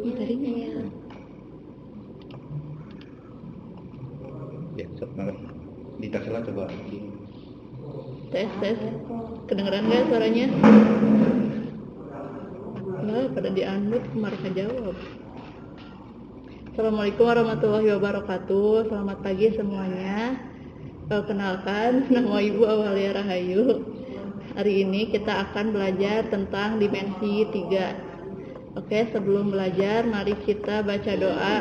materinya ya. Ya, di Taksela coba. Tes. Kedengeran nggak suaranya? Nah, pada dianut, mereka jawab. Assalamualaikum warahmatullahi wabarakatuh. Selamat pagi semuanya. Perkenalkan, nama Ibu Awalia Rahayu. Hari ini kita akan belajar tentang dimensi 3. Oke, sebelum belajar, mari kita baca doa.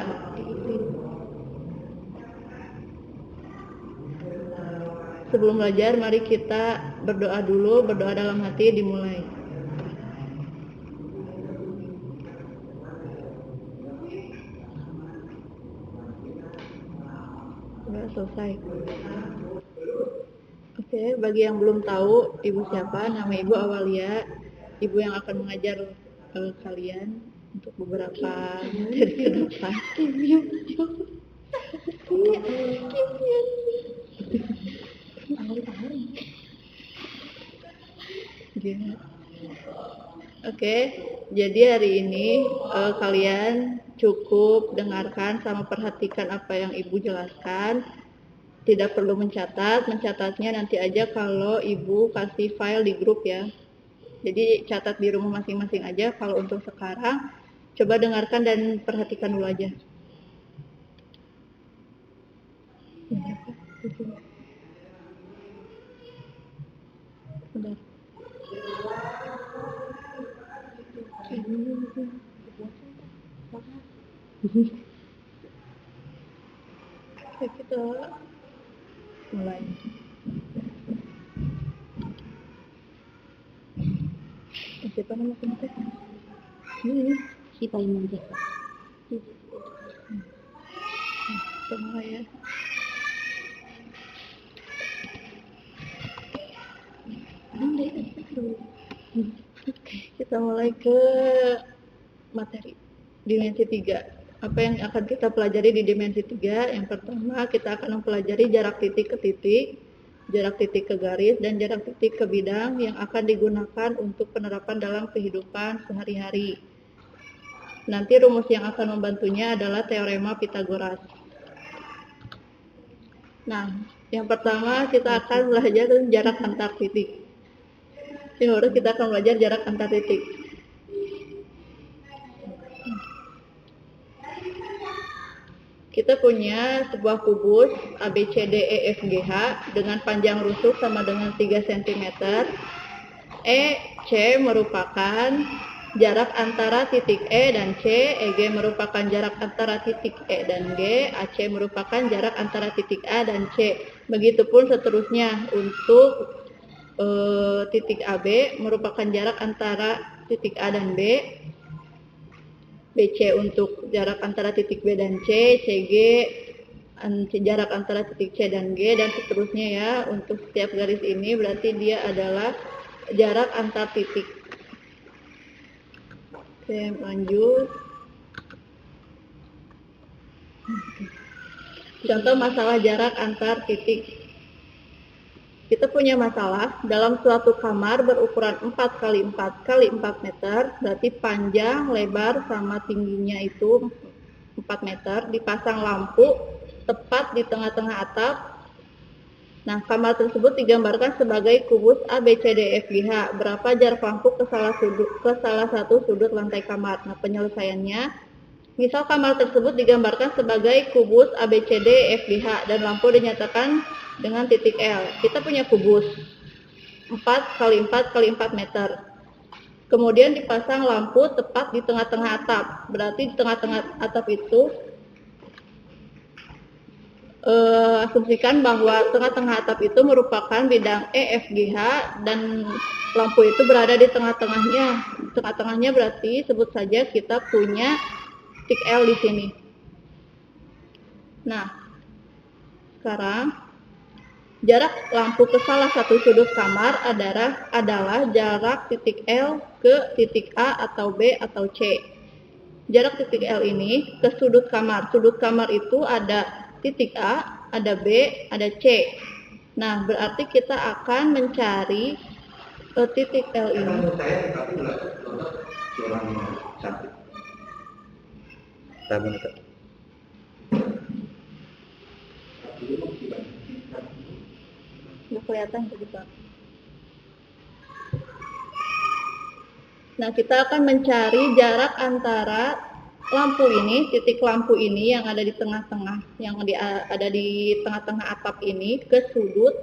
Sebelum belajar, mari kita berdoa dulu. Berdoa dalam hati dimulai. Udah selesai. Oke, bagi yang belum tahu Ibu siapa, nama Ibu Awalia. Ibu yang akan mengajar kalian untuk beberapa materi ke depan. Oke, jadi hari ini kalian cukup dengarkan sama perhatikan apa yang Ibu jelaskan. Tidak perlu mencatatnya nanti aja kalau Ibu kasih file di grup ya. Jadi catat di rumah masing-masing aja. Kalau untuk sekarang, coba dengarkan dan perhatikan dulu aja. Bentar. Kita mulai. Siapa nama penting? Ini Si Paiman aja. Tengah ya. Kita mulai ke materi dimensi 3. Apa yang akan kita pelajari di dimensi 3? Yang pertama, kita akan mempelajari jarak titik ke titik, jarak titik ke garis, dan jarak titik ke bidang yang akan digunakan untuk penerapan dalam kehidupan sehari-hari. Nanti rumus yang akan membantunya adalah teorema Pythagoras. Nah, yang pertama kita akan belajar jarak antar titik. Yang baru kita akan belajar jarak antar titik. Kita punya sebuah kubus ABCDEFGH dengan panjang rusuk sama dengan 3 cm. EC merupakan jarak antara titik E dan C, EG merupakan jarak antara titik E dan G, AC merupakan jarak antara titik A dan C. Begitupun seterusnya untuk titik AB merupakan jarak antara titik A dan B, BC untuk jarak antara titik B dan C, CG jarak antara titik C dan G, dan seterusnya ya. Untuk setiap garis ini berarti dia adalah jarak antar titik. Oke, lanjut. Contoh masalah jarak antar titik. Kita punya masalah dalam suatu kamar berukuran 4x4x4 meter, berarti panjang, lebar, sama tingginya itu 4 meter, dipasang lampu tepat di tengah-tengah atap. Nah, kamar tersebut digambarkan sebagai kubus ABCDEFGH. Berapa jarak lampu ke salah satu sudut lantai kamar? Nah, penyelesaiannya, misal kamar tersebut digambarkan sebagai kubus ABCDEFGH dan lampu dinyatakan dengan titik L. Kita punya kubus 4x4x4 meter. Kemudian dipasang lampu tepat di tengah-tengah atap. Berarti di tengah-tengah atap itu asumsikan bahwa tengah-tengah atap itu merupakan bidang EFGH dan lampu itu berada di tengah-tengahnya. Tengah-tengahnya berarti sebut saja kita punya titik L di sini. Nah, sekarang jarak lampu ke salah satu sudut kamar adalah jarak titik L ke titik A atau B atau C. Jarak titik L ini ke sudut kamar. Sudut kamar itu ada titik A, ada B, ada C. Nah, berarti kita akan mencari titik L ini. Tabung itu. Nggak kelihatan tuh Pak. Nah, kita akan mencari jarak antara lampu ini, titik lampu ini yang ada di tengah-tengah, ada di tengah-tengah atap ini ke sudut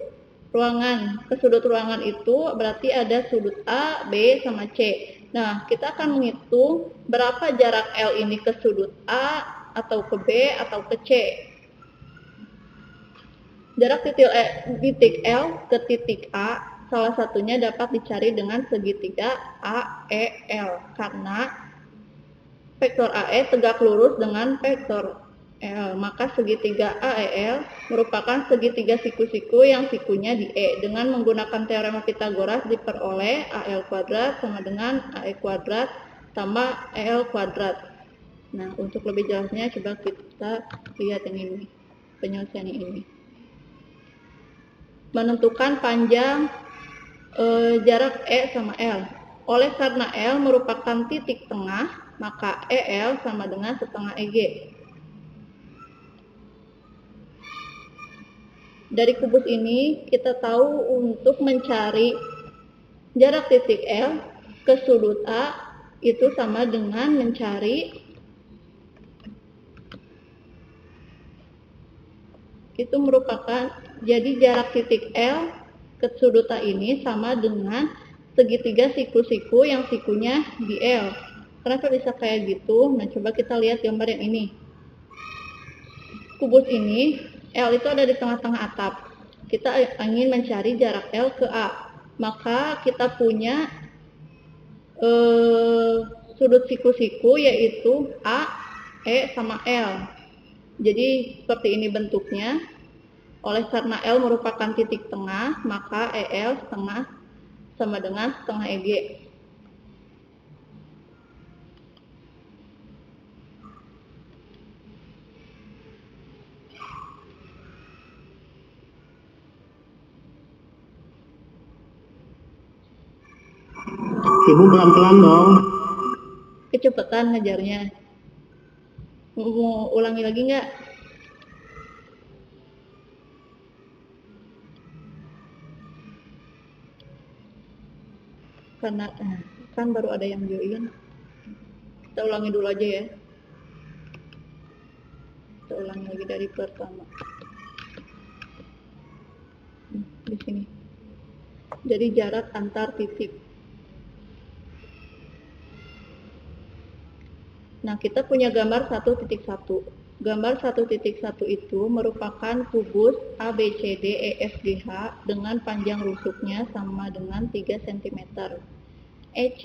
ruangan. Ke sudut ruangan itu berarti ada sudut A, B, sama C. Nah, kita akan menghitung berapa jarak L ini ke sudut A, atau ke B, atau ke C. Jarak titik L ke titik A salah satunya dapat dicari dengan segitiga AEL karena vektor AE tegak lurus dengan vektor L, maka segitiga AEL merupakan segitiga siku-siku yang sikunya di E. Dengan menggunakan teorema Pythagoras diperoleh AL kuadrat sama dengan AE kuadrat tambah EL kuadrat. Nah, untuk lebih jelasnya coba kita lihat yang ini, penyelesaian ini. Menentukan panjang jarak E sama L. Oleh karena L merupakan titik tengah, maka EL sama dengan setengah EG. Dari kubus ini kita tahu untuk mencari jarak titik L ke sudut A itu sama dengan mencari itu merupakan jadi jarak titik L ke sudut A ini sama dengan segitiga siku-siku yang sikunya di L. Kenapa bisa kayak gitu? Nah, coba kita lihat gambar yang ini. Kubus ini, L itu ada di tengah-tengah atap. Kita ingin mencari jarak L ke A. Maka kita punya sudut siku-siku yaitu A, E, sama L. Jadi seperti ini bentuknya. Oleh karena L merupakan titik tengah, maka EL setengah sama dengan setengah EG. Ibu pelan-pelan dong. Kecepatan ngejarnya. Mau ulangi lagi nggak? Karena kan baru ada yang join. Kita ulangi dulu aja ya. Kita ulangi lagi dari pertama. Di sini. Jadi jarak antar titik. Nah, kita punya gambar 1.1. Gambar 1.1 itu merupakan kubus ABCD EFGH dengan panjang rusuknya sama dengan 3 cm. EC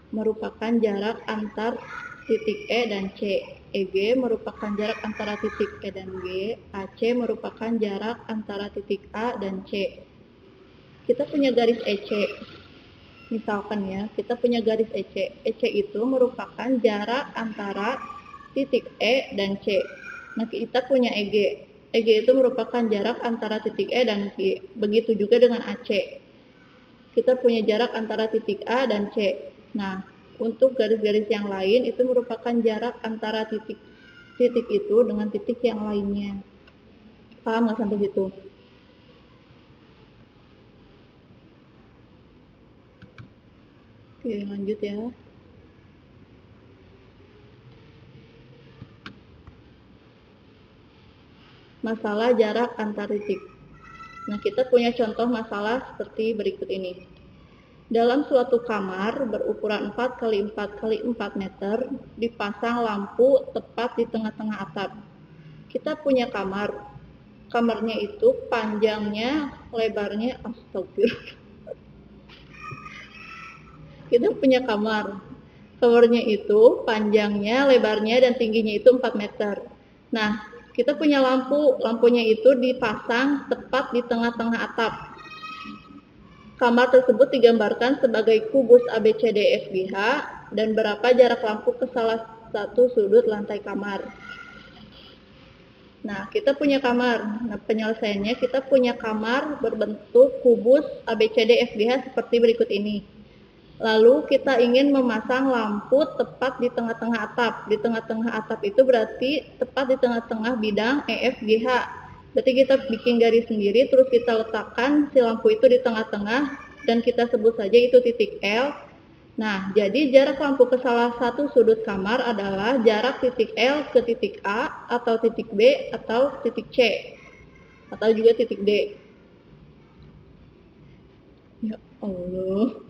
merupakan jarak antar titik E dan C. EG merupakan jarak antara titik E dan G. AC merupakan jarak antara titik A dan C. Kita punya garis EC. Misalkan ya, kita punya garis EC. EC itu merupakan jarak antara titik E dan C. Nah, kita punya EG. EG itu merupakan jarak antara titik E dan G. Begitu juga dengan AC. Kita punya jarak antara titik A dan C. Nah, untuk garis-garis yang lain itu merupakan jarak antara titik itu dengan titik yang lainnya. Paham nggak sampai situ? Oke, lanjut ya. Masalah jarak antar titik. Nah, kita punya contoh masalah seperti berikut ini. Dalam suatu kamar berukuran 4 x 4 x 4 meter, dipasang lampu tepat di tengah-tengah atap. Kita punya kamar. Kamarnya itu panjangnya, lebarnya, astagfirullah. Kita punya kamar. Kamarnya itu panjangnya, lebarnya, dan tingginya itu 4 meter. Nah, kita punya lampunya itu dipasang tepat di tengah-tengah atap. Kamar tersebut digambarkan sebagai kubus ABCDFGH dan berapa jarak lampu ke salah satu sudut lantai kamar. Nah, kita punya kamar. Nah, penyelesaiannya kita punya kamar berbentuk kubus ABCDFGH seperti berikut ini. Lalu kita ingin memasang lampu tepat di tengah-tengah atap. Di tengah-tengah atap itu berarti tepat di tengah-tengah bidang EFGH. Berarti kita bikin garis sendiri, terus kita letakkan si lampu itu di tengah-tengah, dan kita sebut saja itu titik L. Nah, jadi jarak lampu ke salah satu sudut kamar adalah jarak titik L ke titik A, atau titik B, atau titik C, atau juga titik D. Ya Allah.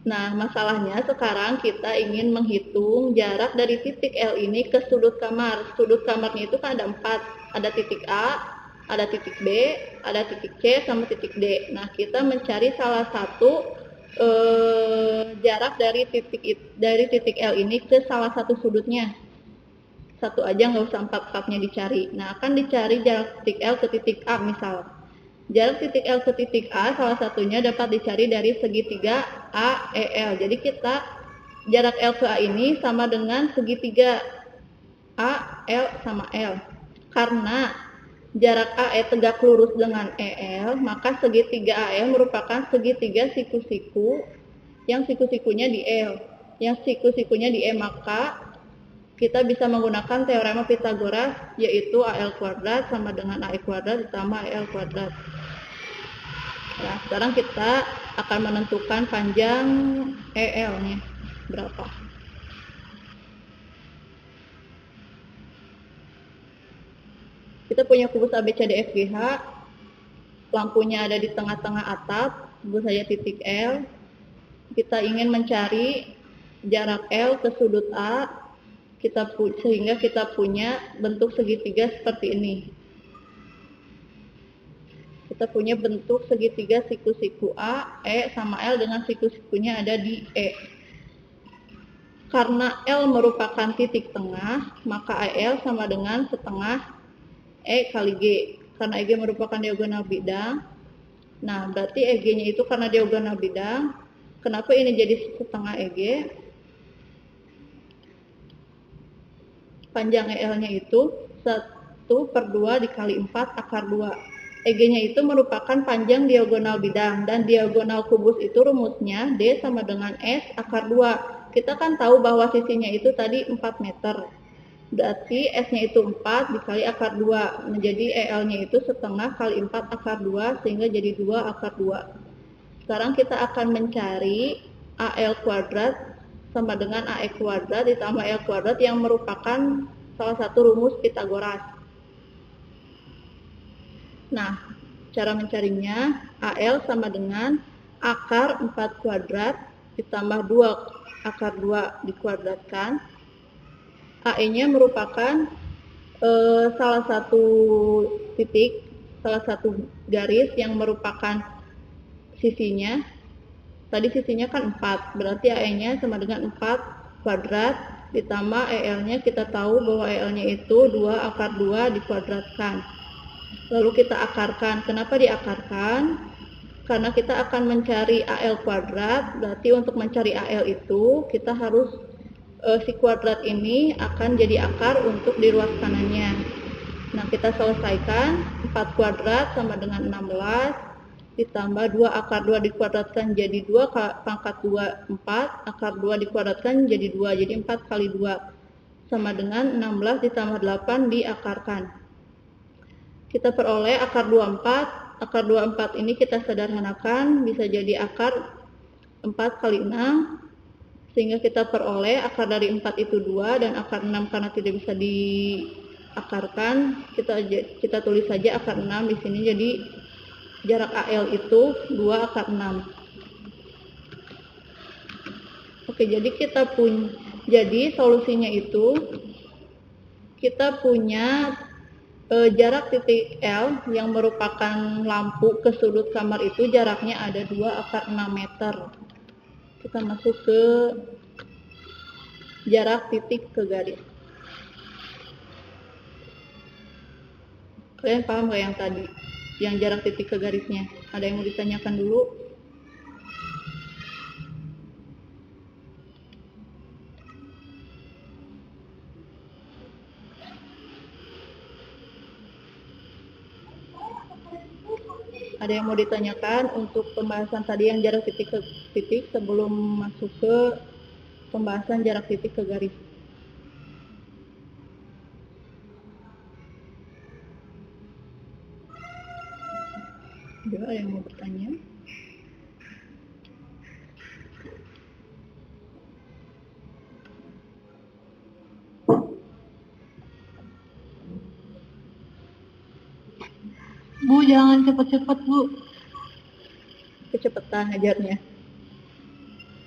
Nah, masalahnya sekarang kita ingin menghitung jarak dari titik L ini ke sudut kamar. Sudut kamarnya itu kan ada 4. Ada titik A, ada titik B, ada titik C, sama titik D. Nah, kita mencari salah satu jarak dari titik L ini ke salah satu sudutnya. Satu aja, nggak usah 4-4-nya dicari. Nah, akan dicari jarak titik L ke titik A misal. Jarak titik L ke titik A salah satunya dapat dicari dari segitiga AEL. Jadi kita jarak L ke A ini sama dengan segitiga AL sama L. Karena jarak AE tegak lurus dengan EL, maka segitiga AL merupakan segitiga siku-siku yang siku-sikunya di L, yang siku-sikunya di E, maka kita bisa menggunakan teorema Pythagoras, yaitu AL kuadrat sama dengan AE kuadrat ditambah AL kuadrat. Nah, sekarang kita akan menentukan panjang EL-nya berapa. Kita punya kubus ABCDFGH, lampunya ada di tengah-tengah atap, sebut saja titik L. Kita ingin mencari jarak L ke sudut A, sehingga kita punya bentuk segitiga seperti ini. Kita punya bentuk segitiga siku-siku A, E, sama L dengan siku-sikunya ada di E. Karena L merupakan titik tengah, maka AL sama dengan setengah E kali G. Karena EG merupakan diagonal bidang, nah berarti EG-nya itu karena diagonal bidang. Kenapa ini jadi setengah EG? Panjang EL-nya itu 1/2 dikali 4 akar 2. EG-nya itu merupakan panjang diagonal bidang, dan diagonal kubus itu rumusnya D sama dengan S akar 2. Kita kan tahu bahwa sisinya itu tadi 4 meter. Berarti S-nya itu 4 dikali akar 2. Menjadi EL-nya itu setengah kali 4 akar 2, sehingga jadi 2 akar 2. Sekarang kita akan mencari AL kuadrat sama dengan AE kuadrat ditambah L kuadrat yang merupakan salah satu rumus Pythagoras. Nah, cara mencarinya, AL sama dengan akar 4 kuadrat ditambah 2 akar 2 dikuadratkan. AE-nya merupakan salah satu titik, salah satu garis yang merupakan sisinya. Tadi sisinya kan 4, berarti AE-nya sama dengan 4 kuadrat ditambah EL-nya, kita tahu bahwa EL-nya itu 2 akar 2 dikuadratkan. Lalu kita akarkan. Kenapa diakarkan? Karena kita akan mencari AL kuadrat, berarti untuk mencari AL itu kita harus si kuadrat ini akan jadi akar untuk di ruas kanannya. Nah, kita selesaikan. 4 kuadrat sama dengan 16 ditambah 2 akar 2 dikuadratkan jadi 2 pangkat 2 4, akar 2 dikuadratkan jadi 2, jadi 4 kali 2 sama dengan 16 ditambah 8 diakarkan. Kita peroleh akar 24. Akar 24 ini kita sederhanakan, bisa jadi akar 4 kali 6, sehingga kita peroleh akar dari 4 itu 2, dan akar 6 karena tidak bisa diakarkan, kita tulis saja akar 6 di sini. Jadi jarak AL itu 2 akar 6. Oke, jadi solusinya itu kita punya jarak titik L yang merupakan lampu ke sudut kamar itu jaraknya ada 2 akar 6 meter. Kita masuk ke jarak titik ke garis. Kalian paham gak yang tadi? Yang jarak titik ke garisnya? Ada yang mau ditanyakan dulu? Ada yang mau ditanyakan untuk pembahasan tadi yang jarak titik ke titik sebelum masuk ke pembahasan jarak titik ke garis? Ada yang mau bertanya? Bu, jangan cepat-cepat, Bu. Kecepatan ngajarnya.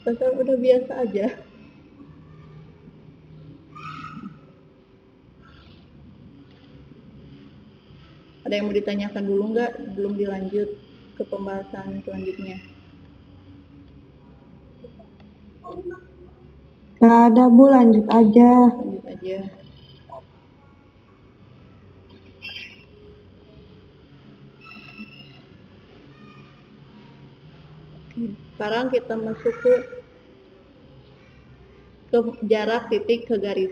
Pasal udah biasa aja. Ada yang mau ditanyakan dulu nggak? Belum dilanjut ke pembahasan selanjutnya. Nggak ada, Bu, lanjut aja. Lanjut aja. Sekarang kita masuk ke jarak titik ke garis.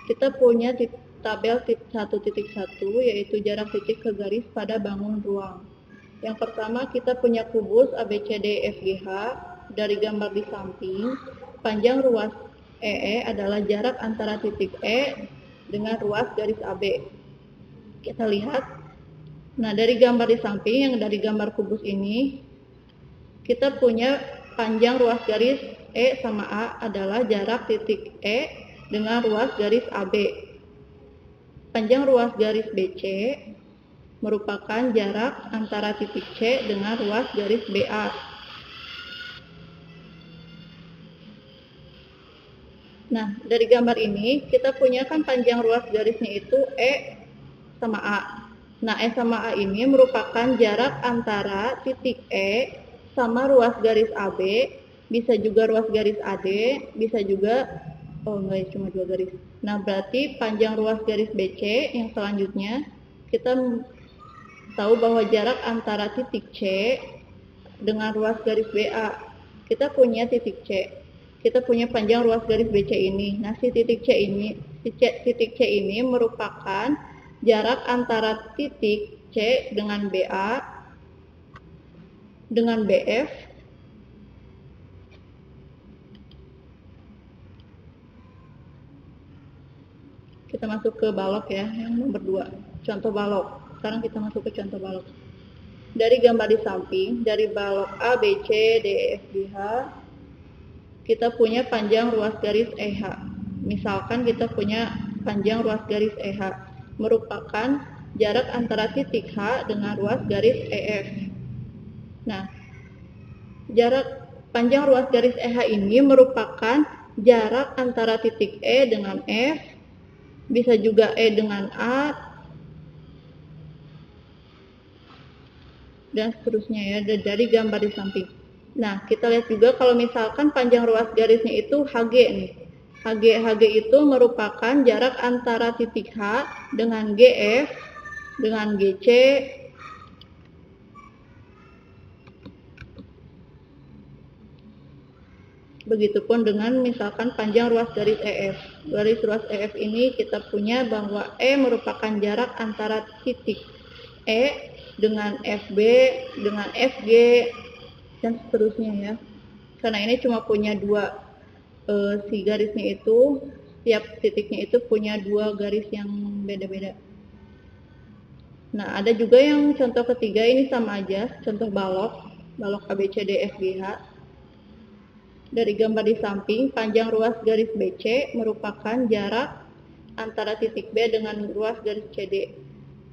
Kita punya tabel 1.1 yaitu jarak titik ke garis pada bangun ruang. Yang pertama kita punya kubus ABCDEFGH. Dari gambar di samping, panjang ruas EE adalah jarak antara titik E dengan ruas garis AB. Kita lihat. Nah, dari gambar di samping yang dari gambar kubus ini, kita punya panjang ruas garis E sama A adalah jarak titik E dengan ruas garis AB. Panjang ruas garis BC merupakan jarak antara titik C dengan ruas garis BA. Nah, dari gambar ini kita punya kan panjang ruas garisnya itu E sama A. Nah, E sama A ini merupakan jarak antara titik E sama ruas garis AB, bisa juga ruas garis AD, bisa juga, oh enggak, cuma dua garis. Nah, berarti panjang ruas garis BC yang selanjutnya, kita tahu bahwa jarak antara titik C dengan ruas garis BA, kita punya titik C, kita punya panjang ruas garis BC ini. Nah, si titik C ini merupakan jarak antara titik C dengan BA dengan BF kita masuk ke balok ya, yang nomor 2, contoh balok. Sekarang kita masuk ke contoh balok. Dari gambar di samping, dari balok A, B, C, D, E, F, G, H, kita punya panjang ruas garis EH. Misalkan kita punya panjang ruas garis EH merupakan jarak antara titik H dengan ruas garis EF. Nah, jarak panjang ruas garis EH ini merupakan jarak antara titik E dengan F, bisa juga E dengan A, dan seterusnya ya, dari gambar di samping. Nah, kita lihat juga kalau misalkan panjang ruas garisnya itu HG nih. HG itu merupakan jarak antara titik H dengan GF, dengan GC, begitupun dengan misalkan panjang ruas garis EF. Garis ruas EF ini kita punya bahwa E merupakan jarak antara titik E dengan FB, dengan FG, dan seterusnya ya. Karena ini cuma punya dua, si garisnya itu, setiap titiknya itu punya dua garis yang beda-beda. Nah, ada juga yang contoh ketiga ini sama aja, contoh balok ABCDFGH. Dari gambar di samping, panjang ruas garis BC merupakan jarak antara titik B dengan ruas garis CD.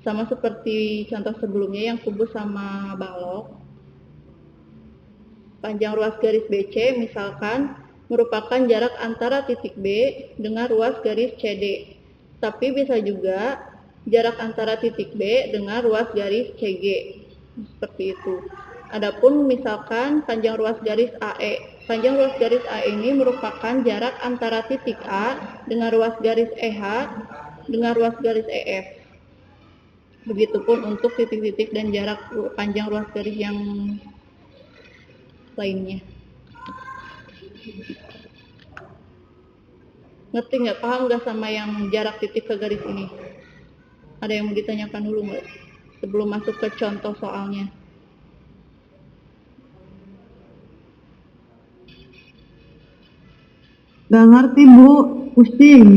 Sama seperti contoh sebelumnya yang kubus sama balok. Panjang ruas garis BC misalkan merupakan jarak antara titik B dengan ruas garis CD. Tapi bisa juga jarak antara titik B dengan ruas garis CG. Seperti itu. Adapun misalkan panjang ruas garis AE. Panjang ruas garis AE ini merupakan jarak antara titik A dengan ruas garis EH dengan ruas garis EF. Begitupun untuk titik-titik dan jarak panjang ruas garis yang lainnya. Ngerti nggak? Paham nggak sama yang jarak titik ke garis ini? Ada yang mau ditanyakan dulu nggak? Sebelum masuk ke contoh soalnya. Gak ngerti Bu, pusing.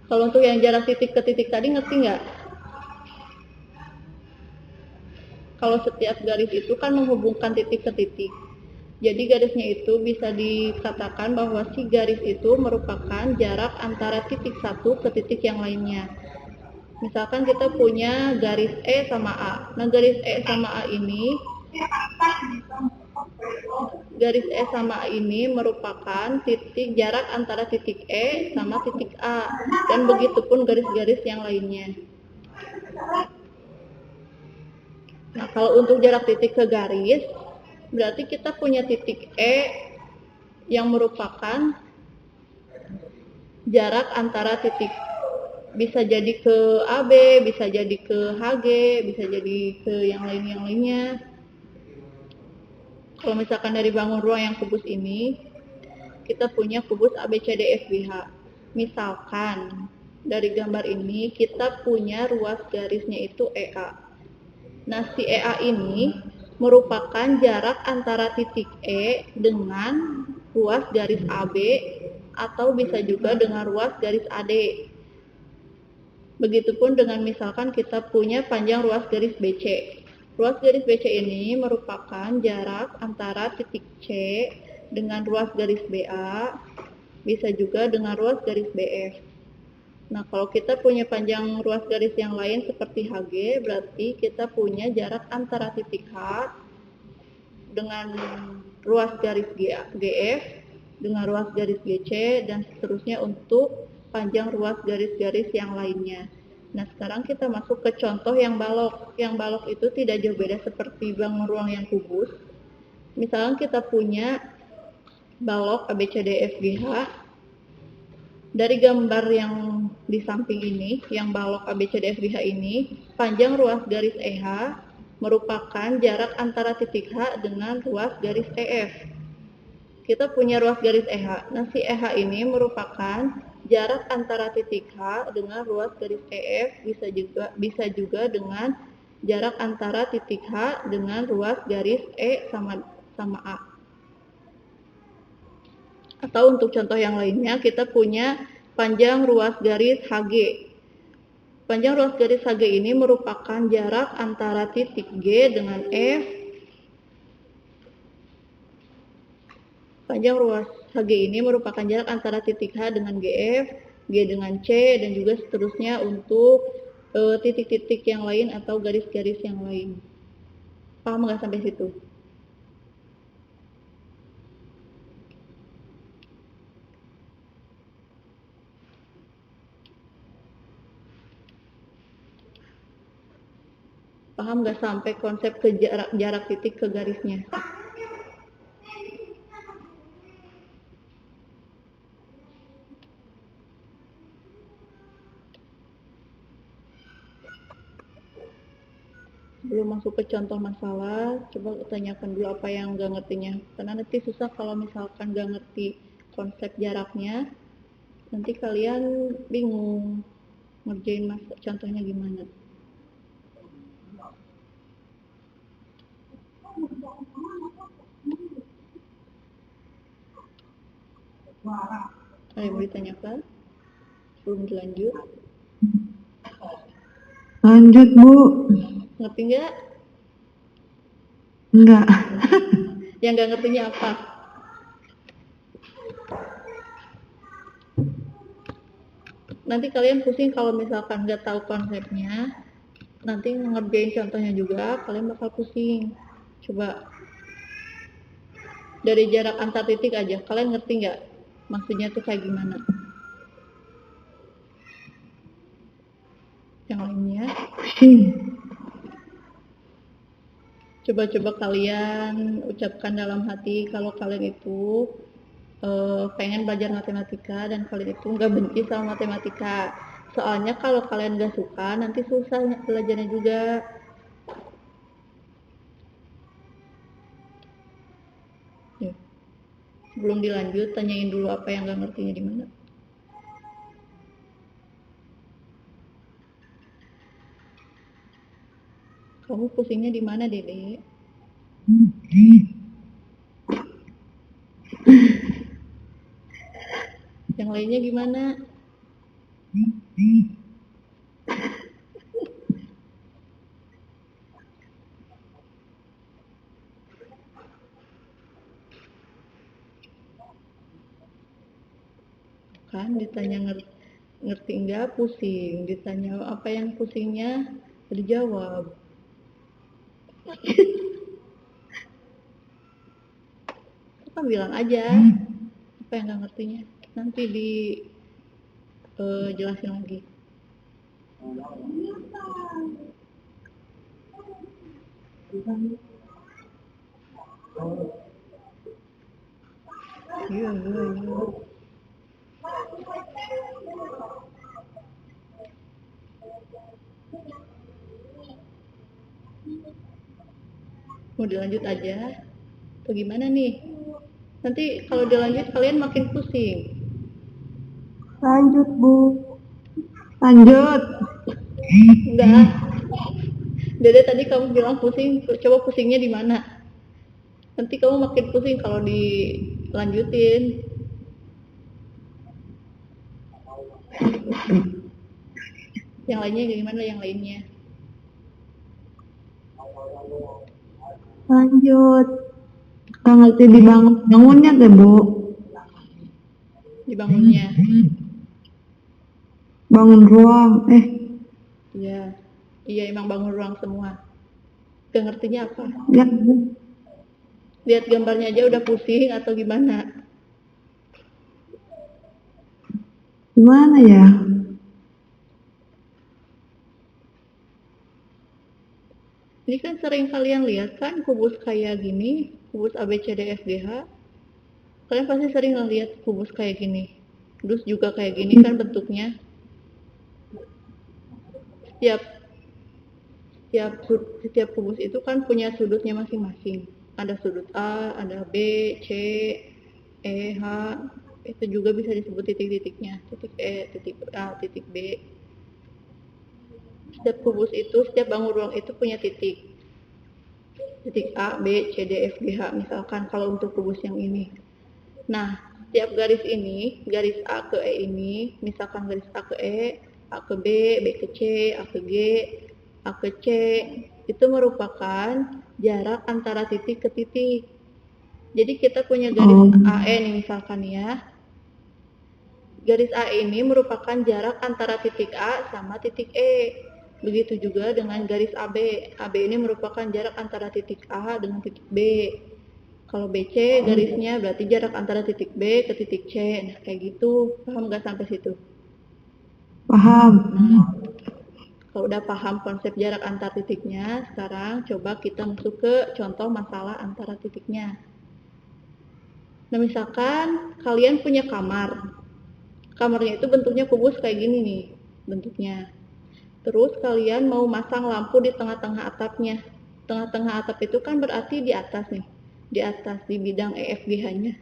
Kalau untuk yang jarak titik ke titik tadi ngerti nggak? Kalau setiap garis itu kan menghubungkan titik ke titik. Jadi garisnya itu bisa dikatakan bahwa si garis itu merupakan jarak antara titik satu ke titik yang lainnya. Misalkan kita punya garis E sama A. Nah, garis E sama A ini merupakan titik jarak antara titik E sama titik A, dan begitupun garis-garis yang lainnya. Nah, kalau untuk jarak titik ke garis, berarti kita punya titik E yang merupakan jarak antara titik, bisa jadi ke AB, bisa jadi ke HG, bisa jadi ke yang lainnya. Kalau misalkan dari bangun ruang yang kubus ini, kita punya kubus ABCDFGH. Misalkan dari gambar ini kita punya ruas garisnya itu EA. Nah, si EA ini merupakan jarak antara titik E dengan ruas garis AB, atau bisa juga dengan ruas garis AD. Begitupun dengan misalkan kita punya panjang ruas garis BC. Ruas garis BC ini merupakan jarak antara titik C dengan ruas garis BA, bisa juga dengan ruas garis BF. Nah, kalau kita punya panjang ruas garis yang lain seperti HG, berarti kita punya jarak antara titik H dengan ruas garis GF, dengan ruas garis GC, dan seterusnya untuk panjang ruas garis-garis yang lainnya. Nah, sekarang kita masuk ke contoh yang balok. Yang balok itu tidak jauh beda seperti bangun ruang yang kubus. Misalnya kita punya balok ABCDFGH. Dari gambar yang di samping ini, yang balok ABCDFGH ini, panjang ruas garis EH merupakan jarak antara titik H dengan ruas garis EF. Kita punya ruas garis EH. Nah, si EH ini merupakan jarak antara titik H dengan ruas garis EF, bisa juga dengan jarak antara titik H dengan ruas garis E sama A. Atau untuk contoh yang lainnya, kita punya panjang ruas garis HG. Panjang ruas garis HG ini merupakan jarak antara titik G dengan F. Panjang ruas HG ini merupakan jarak antara titik H dengan GF, G dengan C, dan juga seterusnya untuk titik-titik yang lain atau garis-garis yang lain. Paham nggak sampai situ? Paham nggak sampai konsep ke jarak titik ke garisnya? Sebelum masuk ke contoh masalah, coba tanyakan dulu apa yang nggak ngertinya. Karena nanti susah kalau misalkan nggak ngerti konsep jaraknya, nanti kalian bingung ngerjain contohnya gimana. Ada yang mau ditanyakan sebelum dilanjut? Lanjut Bu. Ngerti nggak? Enggak. Yang nggak ngertinya apa? Nanti kalian pusing kalau misalkan nggak tahu konsepnya, nanti ngerjain contohnya juga kalian bakal pusing. Coba dari jarak antar titik aja, kalian ngerti nggak maksudnya tuh kayak gimana? Yang lainnya coba kalian ucapkan dalam hati kalau kalian itu pengen belajar matematika dan kalian itu nggak benci sama matematika. Soalnya kalau kalian nggak suka, nanti susah belajarnya juga. Ya. Sebelum dilanjut, tanyain dulu apa yang nggak ngertinya di mana. Kamu pusingnya di mana, Dede? Yang lainnya gimana? Kan ditanya ngerti nggak pusing, ditanya apa yang pusingnya dijawab. Kan bilang aja apa yang nggak ngertinya, nanti jelasin lagi. Iya. Mau dilanjut aja atau gimana nih? Nanti kalau dilanjut kalian makin pusing. Lanjut, Bu. Lanjut. Enggak. Dede tadi kamu bilang pusing, coba pusingnya di mana? Nanti kamu makin pusing kalau dilanjutin. Yang lainnya gimana yang lainnya? Lanjut. Nggak ngerti bangunnya deh, Bu. Dibangunnya. Bangun ruang. Iya. Iya emang bangun ruang semua. Gak ngertinya apa? Ya. Lihat gambarnya aja udah pusing atau gimana? Gimana ya? Ini kan sering kalian lihat kan kubus kayak gini, kubus ABCDFGH. Kalian pasti sering lihat kubus kayak gini. Terus juga kayak gini kan bentuknya. Setiap kubus itu kan punya sudutnya masing-masing. Ada sudut A, ada B, C, E, H. Itu juga bisa disebut titik-titiknya. Titik E, titik A, titik B. Setiap kubus itu, setiap bangun ruang itu punya titik. Titik A, B, C, D, F, G, H. Misalkan kalau untuk kubus yang ini. Nah, setiap garis ini, garis A ke E ini, misalkan garis A ke E, A ke B, B ke C, A ke G, A ke C, itu merupakan jarak antara titik ke titik. Jadi kita punya garis AE nih misalkan ya. Garis AE ini merupakan jarak antara titik A sama titik E. Begitu juga dengan garis AB. AB ini merupakan jarak antara titik A dengan titik B. Kalau BC garisnya berarti jarak antara titik B ke titik C. Nah, kayak gitu. Paham nggak sampai situ? Paham. Kalau udah paham konsep jarak antar titiknya, sekarang coba kita masuk ke contoh masalah antara titiknya. Nah, misalkan kalian punya kamar. Kamarnya itu bentuknya kubus kayak gini nih, bentuknya. Terus kalian mau masang lampu di tengah-tengah atapnya. Tengah-tengah atap itu kan berarti di atas nih. Di atas, di bidang EFGH-nya.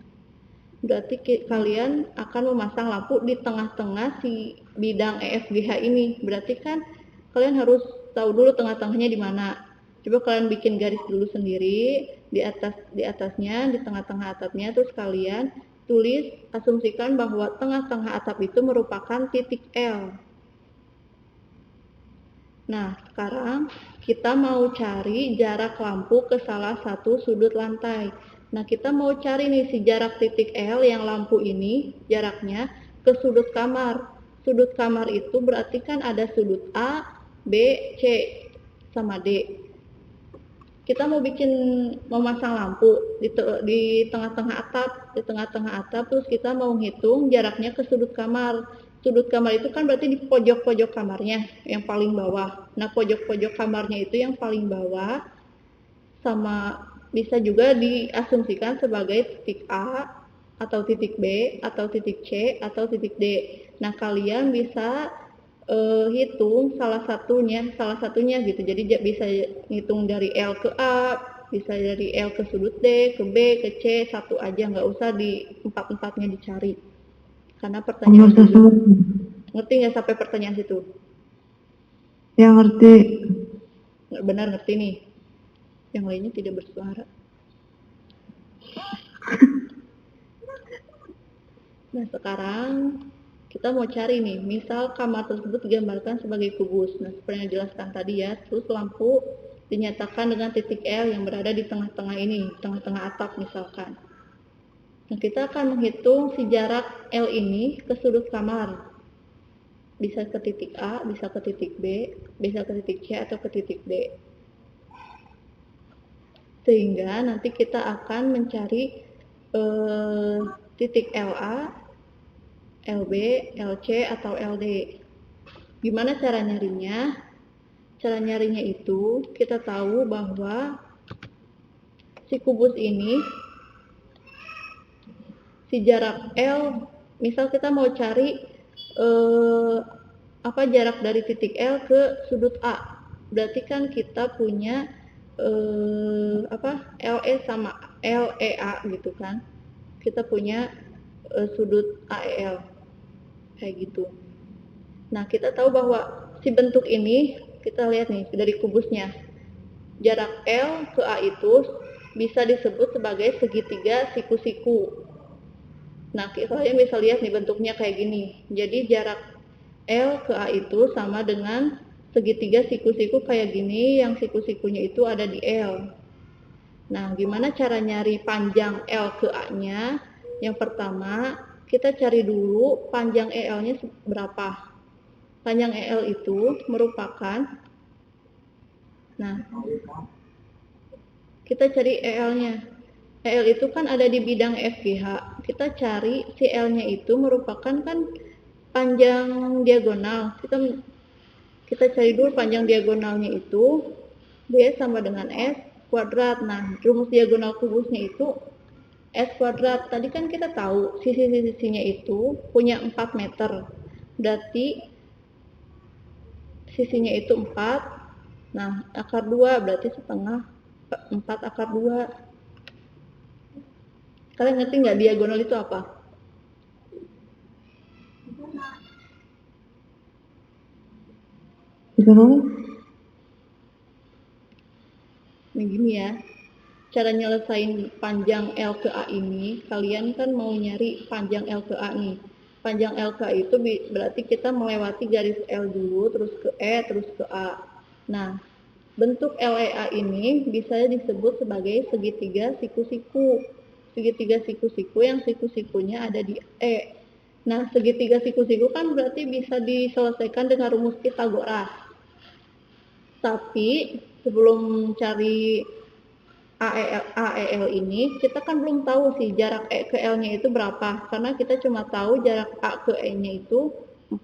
Berarti kalian akan memasang lampu di tengah-tengah si bidang EFGH ini. Berarti kan kalian harus tahu dulu tengah-tengahnya di mana. Coba kalian bikin garis dulu sendiri di atasnya, di tengah-tengah atapnya, terus kalian tulis, asumsikan bahwa tengah-tengah atap itu merupakan titik L. Nah, sekarang kita mau cari jarak lampu ke salah satu sudut lantai. Nah, kita mau cari nih si jarak titik L yang lampu ini, jaraknya ke sudut kamar. Sudut kamar itu berarti kan ada sudut A, B, C, sama D. Kita mau memasang lampu di tengah-tengah atap, terus kita mau hitung jaraknya ke sudut kamar. Sudut kamar itu kan berarti di pojok-pojok kamarnya, yang paling bawah. Nah, pojok-pojok kamarnya itu yang paling bawah, sama bisa juga diasumsikan sebagai titik A, atau titik B, atau titik C, atau titik D. Nah, kalian bisa hitung salah satunya gitu. Jadi bisa hitung dari L ke A, bisa dari L ke sudut D, ke B, ke C, satu aja, nggak usah di empat-empatnya dicari. Karena pertanyaan itu, ngerti nggak sampai pertanyaan situ? Ya ngerti. benar ngerti nih. Yang lainnya tidak bersuara. Nah, sekarang kita mau cari nih, misal kamar tersebut digambarkan sebagai kubus. Nah, seperti yang dijelaskan tadi ya, terus lampu dinyatakan dengan titik L yang berada di tengah-tengah ini, tengah-tengah atap misalkan. Nah, kita akan menghitung si jarak L ini ke sudut kamar. Bisa ke titik A, bisa ke titik B, bisa ke titik C, atau ke titik D. Sehingga nanti kita akan mencari titik LA, LB, LC, atau LD. Gimana cara nyarinya? Cara nyarinya itu kita tahu bahwa si kubus ini, si jarak L, misal kita mau cari jarak dari titik L ke sudut A, berarti kan kita punya LE sama LEA gitu kan, kita punya sudut AEL kayak gitu. Nah, kita tahu bahwa si bentuk ini, kita lihat nih dari kubusnya, jarak L ke A itu bisa disebut sebagai segitiga siku-siku. Nah, kalian bisa lihat nih bentuknya kayak gini. Jadi jarak L ke A itu sama dengan segitiga siku-siku kayak gini, yang siku-sikunya itu ada di L. Nah, gimana cara nyari panjang L ke A-nya? Yang pertama, kita cari dulu panjang EL-nya berapa. Panjang EL itu merupakan, nah, kita cari EL-nya. EL itu kan ada di bidang FGH. Kita cari si L-nya itu merupakan kan panjang diagonal. Kita cari dulu panjang diagonalnya itu, D sama dengan S kuadrat. Nah, rumus diagonal kubusnya itu S kuadrat. Tadi kan kita tahu sisi-sisinya itu punya 4 meter. Berarti sisinya itu 4. Nah, akar 2 berarti setengah 4 akar 2. Kalian ngerti nggak diagonal itu apa? Nah, gini ya, cara nyelesain panjang L ke A ini, kalian kan mau nyari panjang L ke A nih. Panjang L ke A itu berarti kita melewati garis L dulu, terus ke E, terus ke A. Nah, bentuk LEA ini bisa disebut sebagai segitiga siku-siku. Segitiga siku-siku yang siku-sikunya ada di E. Nah, segitiga siku-siku kan berarti bisa diselesaikan dengan rumus Pythagoras. Tapi sebelum cari AEL ini, kita kan belum tahu sih jarak E ke L-nya itu berapa, karena kita cuma tahu jarak A ke E-nya itu 4,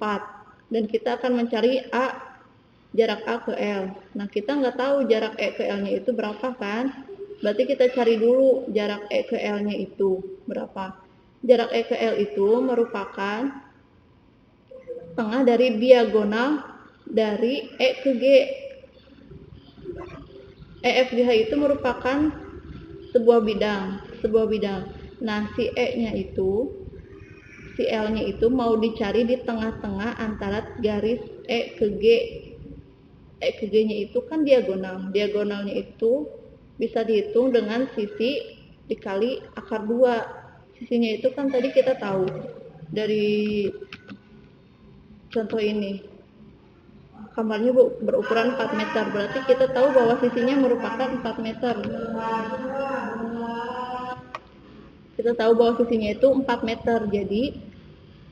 dan kita akan mencari jarak A ke L. Nah, kita nggak tahu jarak E ke L-nya itu berapa kan, berarti kita cari dulu jarak E ke L-nya itu berapa. Jarak E ke L itu merupakan setengah dari diagonal dari E ke G. EFGH itu merupakan sebuah bidang. Nah, si E-nya itu, si L-nya itu mau dicari di tengah-tengah antara garis E ke G. E ke G-nya itu kan diagonal. Diagonalnya itu bisa dihitung dengan sisi dikali akar 2. Sisinya itu kan tadi kita tahu dari contoh ini. Kamarnya berukuran 4 meter, berarti kita tahu bahwa sisinya merupakan 4 meter. Kita tahu bahwa sisinya itu 4 meter, jadi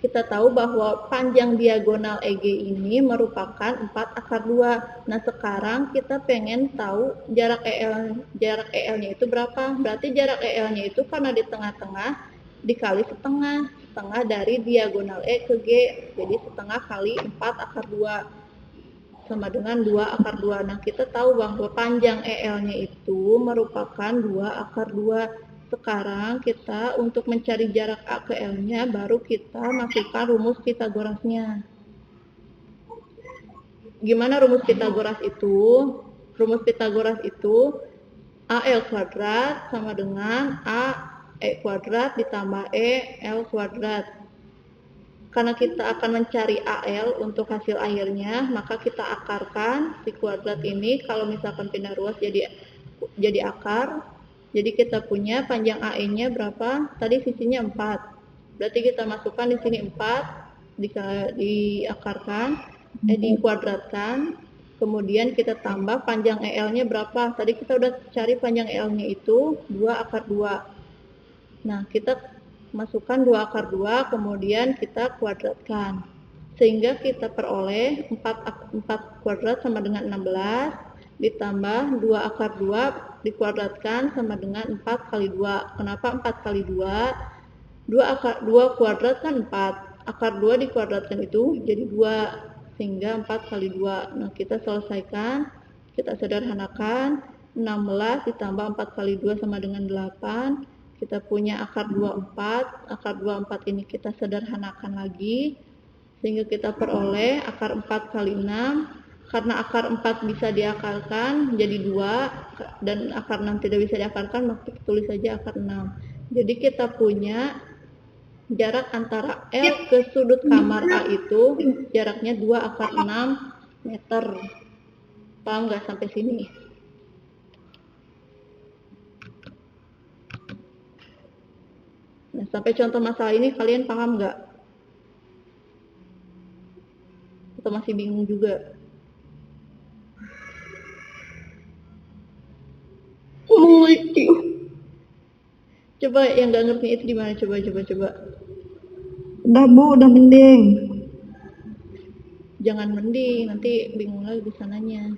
kita tahu bahwa panjang diagonal EG ini merupakan 4 akar 2. Nah, sekarang kita pengen tahu jarak EL-nya itu berapa. Berarti jarak EL-nya itu karena di tengah-tengah dikali setengah dari diagonal E ke G, jadi setengah kali 4 akar 2. Sama dengan 2 akar 2. Nah, kita tahu bahwa panjang EL-nya itu merupakan 2 akar 2. Sekarang kita untuk mencari jarak A ke L-nya baru kita masukkan rumus Pythagorasnya. Gimana rumus Pythagoras itu? Rumus Pythagoras itu AL kuadrat sama dengan AE kuadrat ditambah EL kuadrat. Karena kita akan mencari AL untuk hasil akhirnya, maka kita akarkan si kuadrat ini. Kalau misalkan pindah ruas jadi akar. Jadi kita punya panjang AE-nya berapa? Tadi sisinya 4. Berarti kita masukkan di sini 4, diakarkan, dikuadratkan. Kemudian kita tambah panjang EL-nya berapa? Tadi kita udah cari panjang EL-nya itu 2 akar 2. Nah, kita masukkan 2 akar 2, kemudian kita kuadratkan. Sehingga kita peroleh 4 kuadrat sama dengan 16, ditambah 2 akar 2 dikuadratkan sama dengan 4 kali 2. Kenapa 4 kali 2? 2 kuadrat kan 4. Akar 2 dikuadratkan itu jadi 2, sehingga 4 kali 2. Nah, kita selesaikan, kita sederhanakan. 16 ditambah 4 kali 2 sama dengan 8. Kita punya akar 24. Akar 24 ini kita sederhanakan lagi, sehingga kita peroleh akar 4 kali 6. Karena akar 4 bisa diakarkan jadi 2, dan akar 6 tidak bisa diakarkan, maka kita tulis saja akar 6. Jadi kita punya jarak antara L ke sudut kamar A itu jaraknya 2 akar 6 meter. Paham nggak sampai sini? Nah, sampai contoh masalah ini kalian paham nggak? Atau masih bingung juga? Coba yang nggak ngerti itu di mana? Coba. Udah Bu, udah mending. Jangan mending, nanti bingung lagi di sananya.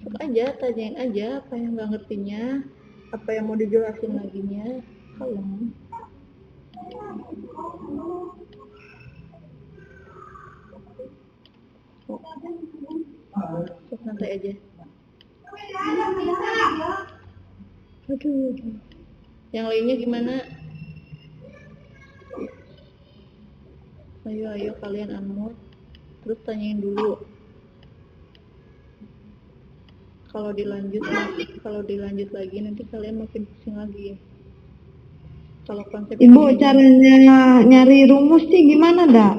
Coba aja, tanyain aja apa yang nggak ngertinya, apa yang mau dijelasin laginya. Kalem. Santai aja. Aduh. Yang lainnya gimana? Ayo kalian unmute. Terus tanyain dulu. Kalau dilanjut lagi nanti kalian makin pusing lagi. Kalau konsep Ibu, caranya nyari rumus sih gimana dah?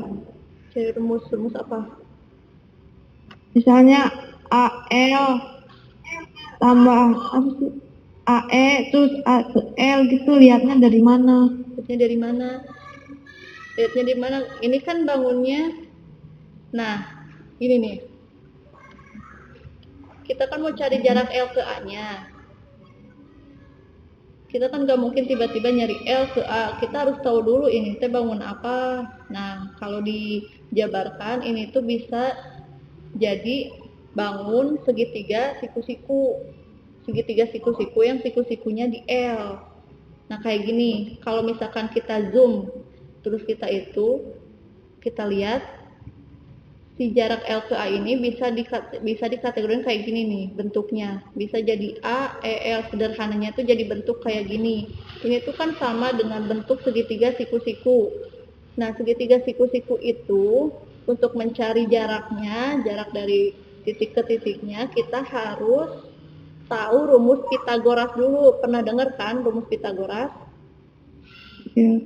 cari rumus apa? Misalnya AL tambah apa sih? AE terus AL gitu, lihatnya dari mana? Lihatnya dari mana? Ini kan bangunnya. Nah, ini nih. Kita kan mau cari jarak L ke A-nya. Kita kan nggak mungkin tiba-tiba nyari L ke A. Kita harus tahu dulu ini teh bangun apa. Nah, kalau dijabarkan ini tuh bisa jadi bangun segitiga siku-siku. Segitiga siku-siku yang siku-sikunya di L. Nah, kayak gini. Kalau misalkan kita zoom, terus kita lihat si jarak L ke A ini bisa dikategorikan kayak gini nih bentuknya. Bisa jadi A, E, L, sederhananya tuh jadi bentuk kayak gini. Ini tuh kan sama dengan bentuk segitiga siku-siku. Nah, segitiga siku-siku itu untuk mencari jaraknya, jarak dari titik ke titiknya, kita harus tahu rumus Pitagoras dulu. Pernah dengar kan rumus Pitagoras? Ya.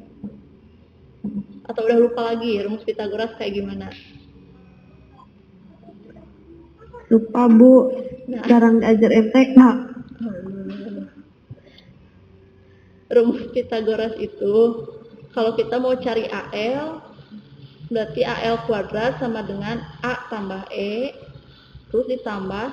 Atau udah lupa lagi rumus Pitagoras kayak gimana? Lupa Bu, jarang diajar MTK. Rumus Pitagoras itu kalau kita mau cari AL, berarti AL kuadrat sama dengan A tambah E, terus ditambah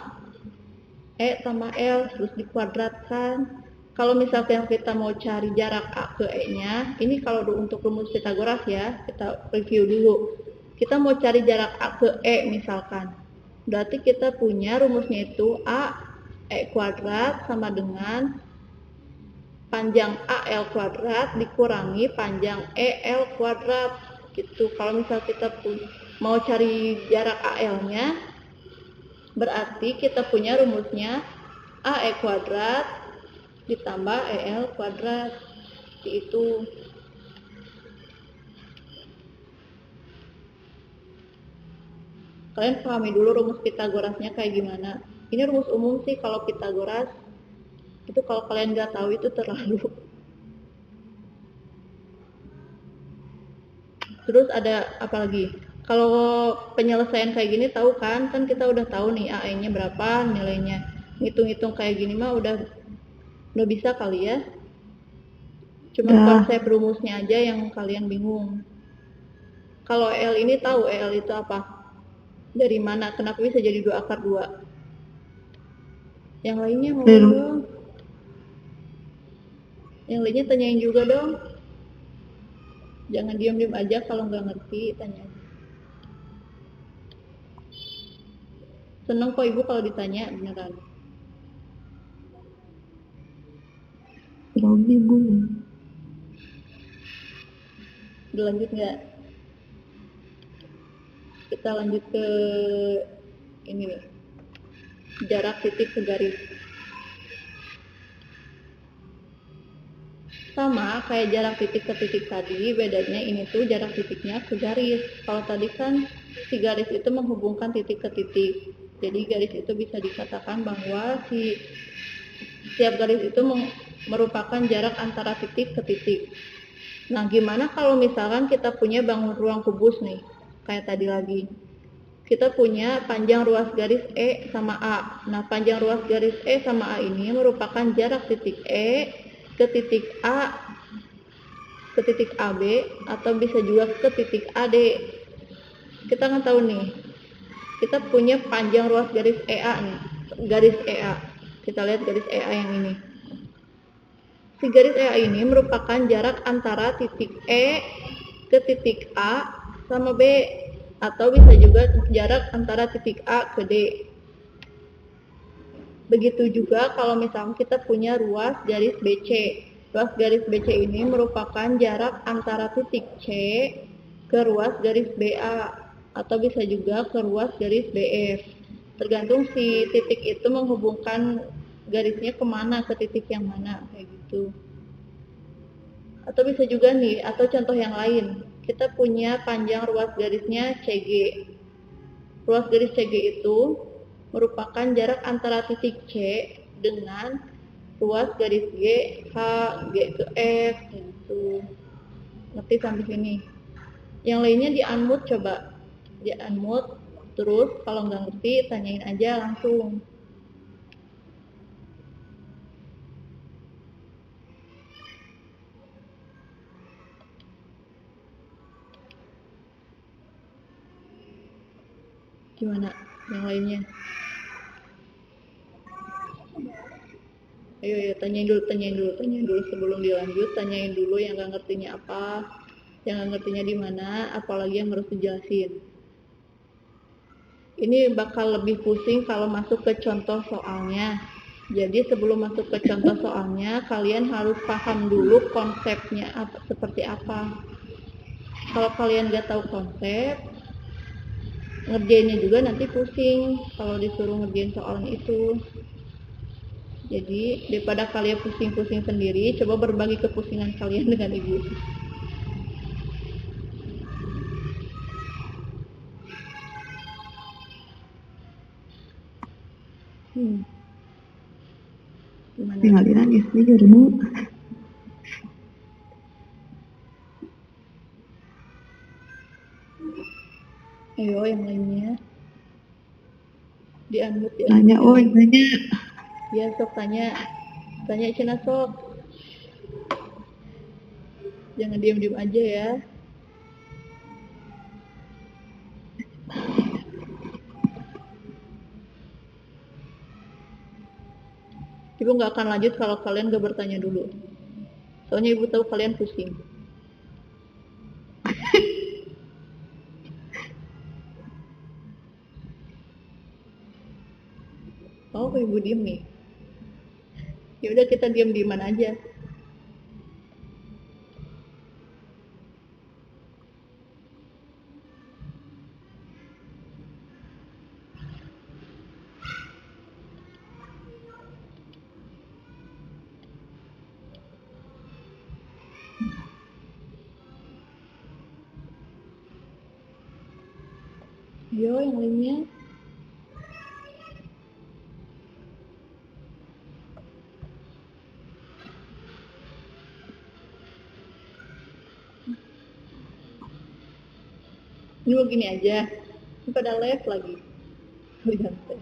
E tambah L, terus dikuadratkan. Kalau misalkan kita mau cari jarak A ke E-nya, ini kalau untuk rumus Pitagoras ya, kita review dulu. Kita mau cari jarak A ke E misalkan. Berarti kita punya rumusnya itu A E kuadrat sama dengan panjang AL kuadrat dikurangi panjang EL kuadrat gitu. Kalau misal kita mau cari jarak AL-nya, berarti kita punya rumusnya AE kuadrat ditambah EL kuadrat. Itu. Kalian pahami dulu rumus Pitagorasnya kayak gimana. Ini rumus umum sih kalau Pitagoras. Itu kalau kalian nggak tahu itu terlalu. Terus ada apa lagi? Kalau penyelesaian kayak gini tahu kan kita udah tahu nih AE-nya berapa nilainya. Ngitung-ngitung kayak gini mah udah bisa kali ya. Cuma Udah. konsep rumusnya aja yang kalian bingung. Kalau EL ini tahu EL itu apa? Dari mana? Kenapa bisa jadi 2 akar 2? Yang lainnya ngomong Dari- dong. Yang lainnya tanyain juga dong. Jangan diam-diam aja kalau nggak ngerti, tanya aja. Seneng kok ibu kalau ditanya beneran. Grogi Bu. Udah lanjut nggak? Kita lanjut ke ini nih. Jarak titik ke garis. Sama kayak jarak titik ke titik tadi, bedanya ini tuh jarak titiknya ke garis. Kalau tadi kan si garis itu menghubungkan titik ke titik. Jadi garis itu bisa dikatakan bahwa setiap garis itu merupakan jarak antara titik ke titik. Nah, gimana kalau misalkan kita punya bangun ruang kubus nih, kayak tadi lagi. Kita punya panjang ruas garis E sama A. Nah, panjang ruas garis E sama A ini merupakan jarak titik E ke titik A, ke titik AB, atau bisa juga ke titik AD. Kita nggak tahu nih, kita punya panjang ruas garis EA nih, garis EA. Kita lihat garis EA yang ini. Si garis EA ini merupakan jarak antara titik E ke titik A sama B, atau bisa juga jarak antara titik A ke D. Begitu juga kalau misalnya kita punya ruas garis BC. Ruas garis BC ini merupakan jarak antara titik C ke ruas garis BA, atau bisa juga ke ruas garis BF. Tergantung si titik itu menghubungkan garisnya kemana, ke titik yang mana, kayak gitu. Atau bisa juga nih, atau contoh yang lain, kita punya panjang ruas garisnya CG. Ruas garis CG itu merupakan jarak antara titik C dengan ruas garis G, H, G ke F, gitu. Ngerti sampai sini? Yang lainnya di unmute coba. Di unmute, terus kalau nggak ngerti tanyain aja langsung. Gimana yang lainnya? Ayo tanyain dulu sebelum dilanjut, tanyain dulu yang nggak ngertinya apa, yang nggak ngertinya di mana, apalagi yang harus dijelasin. Ini bakal lebih pusing kalau masuk ke contoh soalnya. Jadi sebelum masuk ke contoh soalnya, kalian harus paham dulu konsepnya seperti apa. Kalau kalian nggak tahu konsep, ngerjainnya juga nanti pusing kalau disuruh ngerjain soalnya itu. Jadi daripada kalian pusing-pusing sendiri, coba berbagi kepusingan kalian dengan ibu. Gimana? Pengaliran ya, ini jadinya Ayo yang lainnya. Di unmute. tanya, tanya. Ya sok tanya Cina sok. Jangan diam-diam aja ya. Ibu nggak akan lanjut kalau kalian nggak bertanya dulu. Soalnya ibu tahu kalian pusing. Oh, ibu diem nih. Ya udah kita diam-diaman aja. Yo, yang lainnya. Ini mau gini aja. Ini pada left lagi. Lihat teh.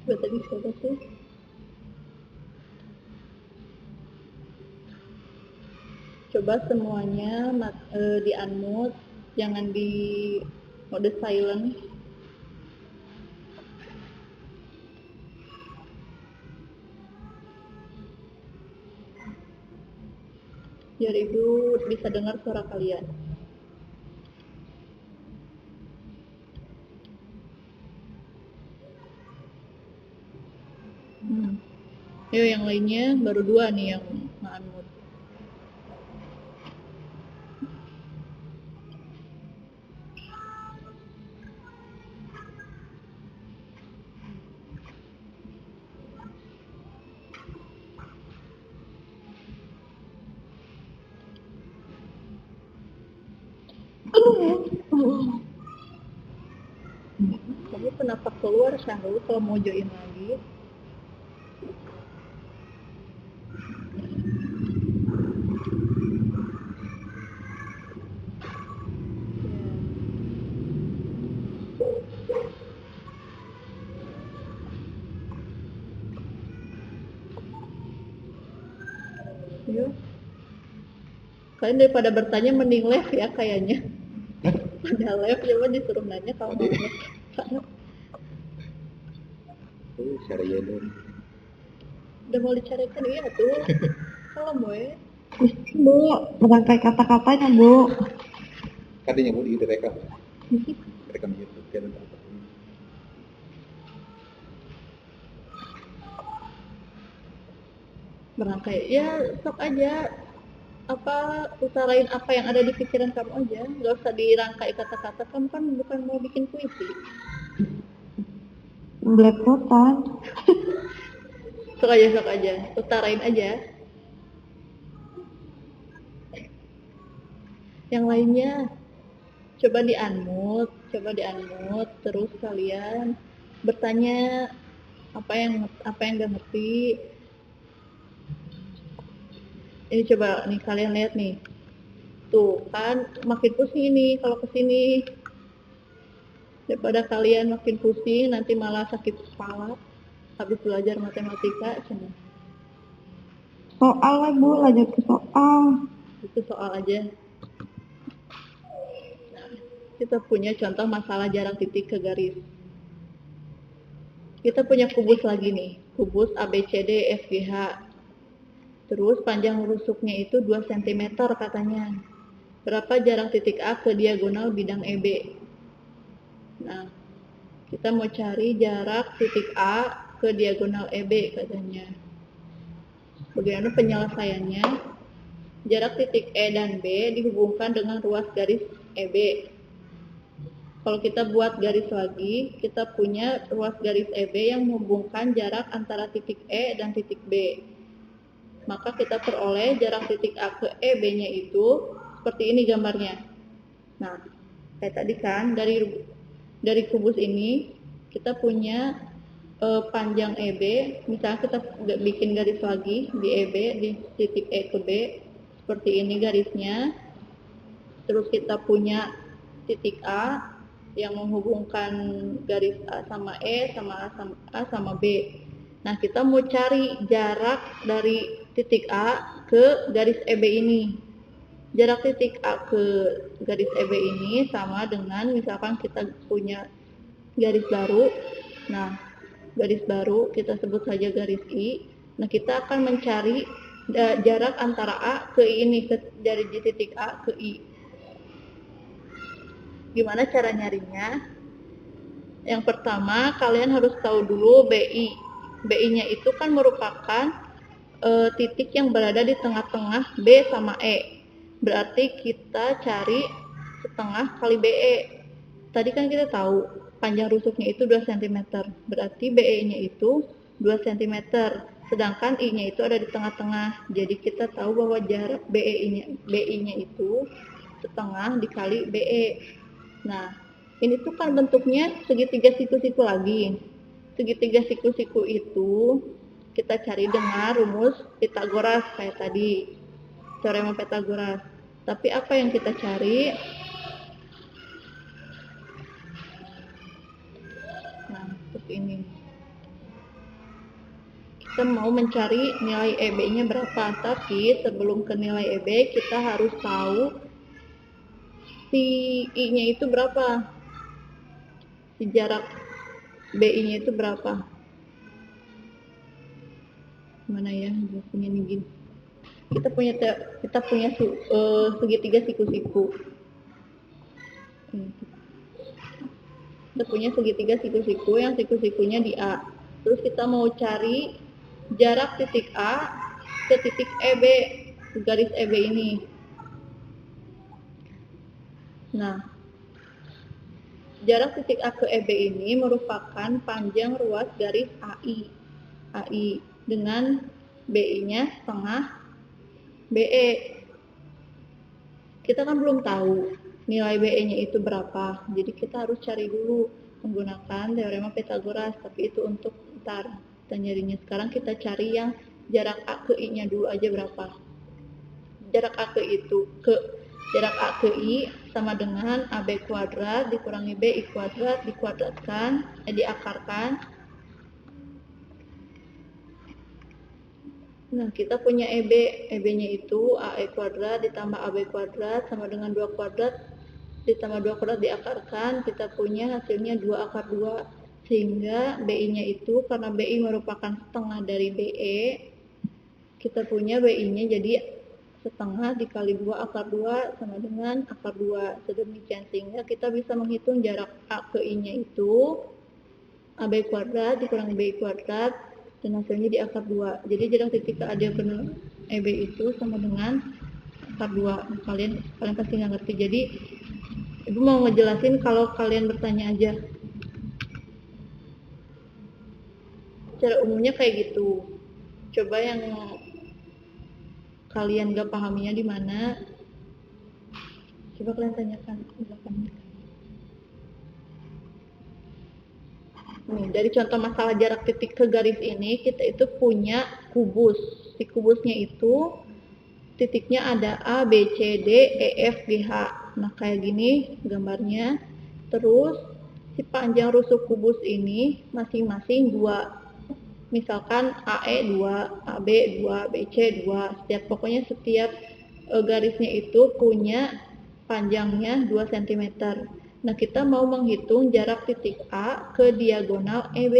Coba tadi siapa sih? Coba semuanya di unmute, jangan di mode silent. Biar ibu bisa dengar suara kalian. Ayo yang lainnya, baru 2 nih yang unmute. Kamu kenapa keluar Syahrul kalau mau join lagi? Yuk. Kalian daripada bertanya mending live ya kayaknya. Pada live coba disuruh nanya kalau mau live. Syariah dong. Udah mau dicarikan iya tuh. Kalau mau ya. Bu, merangkai kata-katanya, Bu. Katanya mau direkam. Rekam YouTube kan apa. Merangkai ya sok aja apa utarain apa yang ada di pikiran kamu aja, nggak usah dirangkai kata-kata. Kamu kan bukan mau bikin puisi. Belepotan. Sok aja utarain aja. Yang lainnya coba di unmute terus kalian bertanya apa yang nggak ngerti. Ini coba nih kalian lihat nih, tuh kan makin pusing ini kalau kesini. Daripada kalian makin pusing nanti malah sakit kepala habis belajar matematika. Soal lah, Bu, lanjut ke soal. Itu soal aja. Nah, kita punya contoh masalah jarak titik ke garis. Kita punya kubus lagi nih, kubus ABCD FGH. Terus panjang rusuknya itu 2 cm katanya. Berapa jarak titik A ke diagonal bidang EB? Nah, kita mau cari jarak titik A ke diagonal EB katanya. Bagaimana penyelesaiannya? Jarak titik E dan B dihubungkan dengan ruas garis EB. Kalau kita buat garis lagi, kita punya ruas garis EB yang menghubungkan jarak antara titik E dan titik B. Maka kita peroleh jarak titik A ke EB-nya itu seperti ini gambarnya. Nah, kayak tadi kan dari kubus ini kita punya panjang EB. Misalnya kita bikin garis lagi di EB di titik E ke B seperti ini garisnya. Terus kita punya titik A yang menghubungkan garis A sama E sama A sama B. Nah, kita mau cari jarak dari titik A ke garis EB ini. Jarak titik A ke garis EB ini sama dengan misalkan kita punya garis baru. Nah, garis baru kita sebut saja garis I. Nah, kita akan mencari jarak antara A ke I ini, dari titik A ke I. Gimana cara nyarinya? Yang pertama, kalian harus tahu dulu BI. BI-nya itu kan merupakan titik yang berada di tengah-tengah B sama E. Berarti kita cari setengah kali BE. Tadi kan kita tahu panjang rusuknya itu 2 cm. Berarti BE-nya itu 2 cm. Sedangkan I-nya itu ada di tengah-tengah. Jadi kita tahu bahwa jarak BI-nya itu setengah dikali BE. Nah, ini tuh kan bentuknya segitiga siku-siku lagi. Segitiga siku-siku itu kita cari dengan rumus Pythagoras kayak tadi, teorema Pythagoras. Tapi apa yang kita cari? Nah, seperti ini. Kita mau mencari nilai EB-nya berapa, tapi sebelum ke nilai EB kita harus tahu si I-nya itu berapa, si jarak BI-nya itu berapa. Mana ya jelasinnya nih gini. Kita punya segitiga siku-siku. Kita punya segitiga siku-siku yang siku-sikunya di A. Terus kita mau cari jarak titik A ke titik EB, ke garis EB ini. Nah, jarak titik A ke EB ini merupakan panjang ruas garis AI dengan BI-nya setengah BE. Kita kan belum tahu nilai BE-nya itu berapa, jadi kita harus cari dulu menggunakan teorema Pythagoras, tapi itu untuk ntar kita nyarinya. Sekarang kita cari yang jarak A ke I-nya dulu aja berapa. Jarak A ke I sama dengan AB kuadrat dikurangi BI kuadrat dikuadratkan, diakarkan. Nah, kita punya EB-nya itu AE kuadrat ditambah AB kuadrat sama dengan 2 kuadrat ditambah 2 kuadrat diakarkan, kita punya hasilnya 2 akar 2, sehingga BI-nya itu karena BI merupakan setengah dari BE, kita punya BI-nya jadi setengah dikali 2 akar 2 sama dengan akar 2, sedemikian sehingga kita bisa menghitung jarak A ke I-nya itu AB kuadrat dikurangi BI kuadrat dan hasilnya di akar 2. Jadi jarak titik A diagonal EB itu sama dengan akar 2. Kalian pasti nggak ngerti. Jadi Ibu mau ngejelasin, kalau kalian bertanya aja. Secara umumnya kayak gitu. Coba yang kalian gak pahaminya di mana, coba kalian tanyakan di belakang. Nih, dari contoh masalah jarak titik ke garis ini, kita itu punya kubus. Si kubusnya itu titiknya ada A, B, C, D, E, F, G, H. Nah, kayak gini gambarnya. Terus si panjang rusuk kubus ini masing-masing 2. Misalkan AE 2, AB 2, BC 2. Pokoknya setiap garisnya itu punya panjangnya 2 cm. Nah, kita mau menghitung jarak titik A ke diagonal EB.